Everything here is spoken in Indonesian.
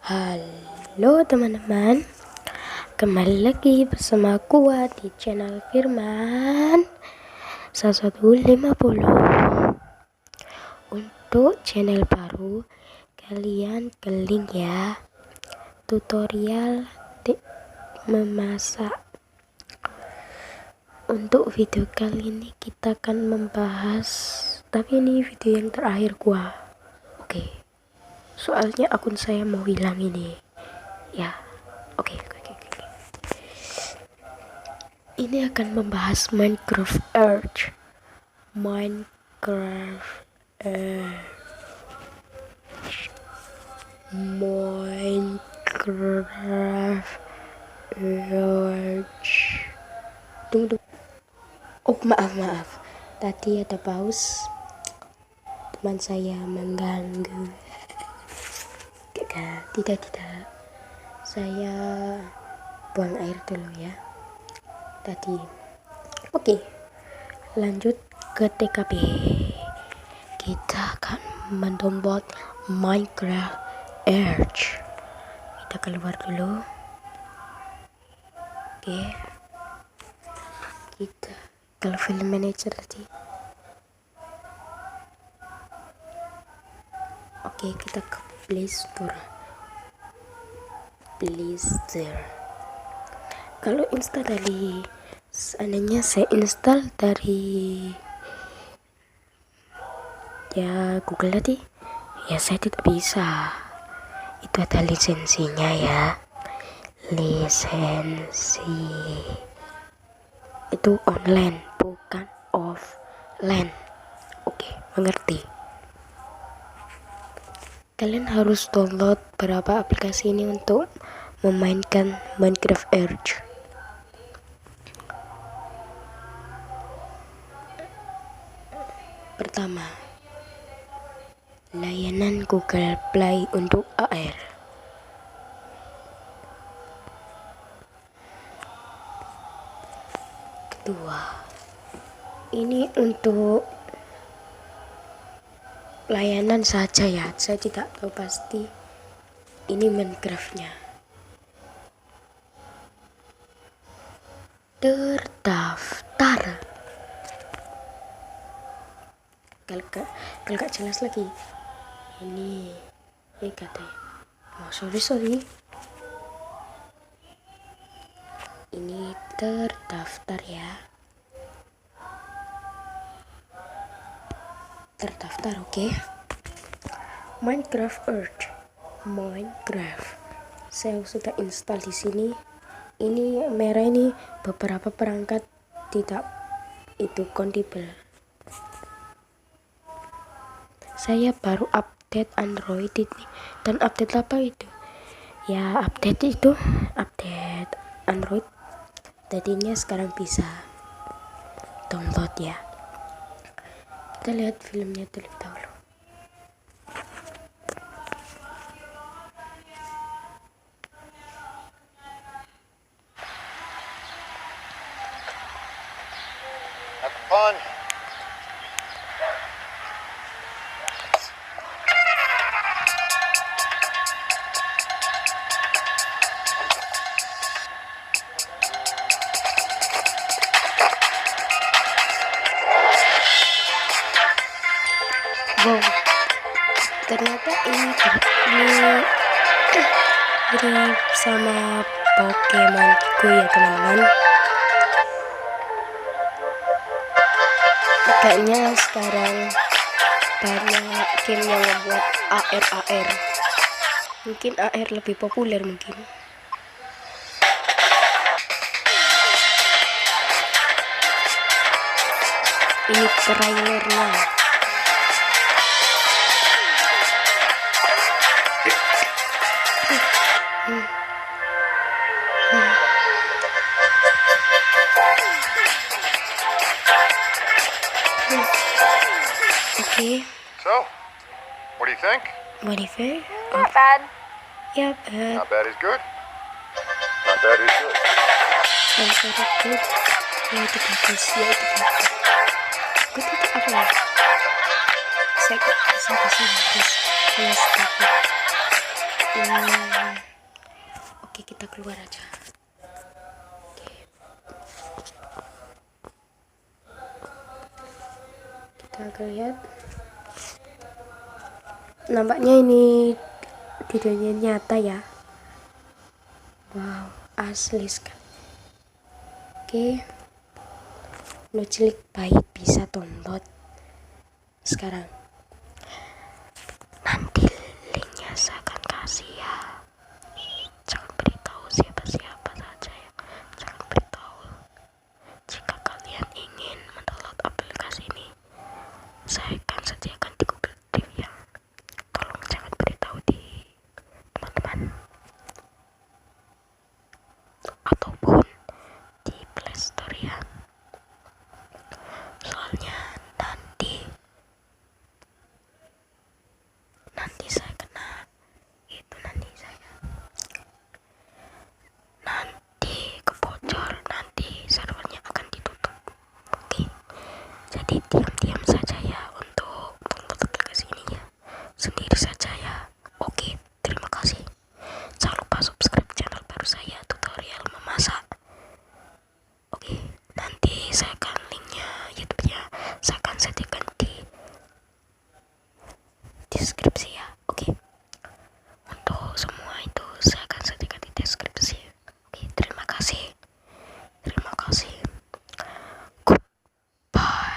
Halo teman-teman, kembali lagi bersama gua di channel Firman 1150. Untuk channel baru, kalian ke link ya, tutorial memasak. Untuk video kali ini kita akan membahas, tapi ini video yang terakhir gua. Oke. Soalnya akun saya mau hilang ini ya. Oke. Ini akan membahas Minecraft Earth. Minecraft Earth. Tunggu. Oh, maaf. Tadi ada paus. Teman saya mengganggu. Tidak. Saya buang air dulu ya. Tadi. Oke. Lanjut ke TKP. Kita akan mendownload Minecraft Earth. Kita keluar dulu. Oke. Kita ke file manager tadi. Oke, kita ke Play Store. Kalau install dari, seandainya saya install dari ya Google tadi, ya saya tidak bisa. Itu ada lisensinya ya. Lisensi itu online, bukan offline. Oke, mengerti. Kalian harus download beberapa aplikasi ini untuk memainkan Minecraft Earth. Pertama, layanan Google Play untuk AR. Kedua, ini untuk layanan saja ya, saya tidak tahu pasti ini Minecraftnya. Terdaftar. Kalau gak jelas lagi ini katanya. Oh, sorry, ini terdaftar ya. Terdaftar, oke. Minecraft Earth. Saya sudah install di sini. Ini merah ini beberapa perangkat tidak itu kontible. Saya baru update Android ini, dan update apa itu? Ya update Android. Jadinya sekarang bisa download ya. Kita lihat filmnya terlebih dahulu. Have fun. Wow, ternyata ini mirip sama Pokemonku ya teman-teman. Kayaknya sekarang banyak game yang membuat AR. Mungkin AR lebih populer mungkin. Ini trailernya. Okay. So, what do you think? What if it? Not bad. Yep. Not bad is good. Not bad is good. I'm sorry, good. Ya itu bagus. Good itu apa ya? Saya kesini terus saya sepakat. Oke, kita keluar aja. Oke. Kita akan lihat. Nampaknya ini videonya nyata ya. Wow, asli sekali. Oke. Lo cilik baik bisa download sekarang. Nanti linknya saya akan kasih ya. Jangan beritahu siapa-siapa saja ya. Jangan beritahu. Jika kalian ingin mendownload aplikasi ini, saya akan sediakan di Google Drive ya. Tolong jangan beritahu di teman-teman ataupun di Play Store ya. Soalnya nanti saya kena itu, nanti kebocor, nanti servernya akan ditutup. Oke, jadi diam-diam saja ya untuk download aplikasi ini ya, sendiri saja ya. Oke, terima kasih. Jangan lupa subscribe channel baru saya, tutorial memasak. Oke, nanti saya akan linknya YouTube-nya saya akan sediakan di deskripsi ya. Oke, untuk semua itu saya akan sediakan di deskripsi. Oke, terima kasih. Goodbye.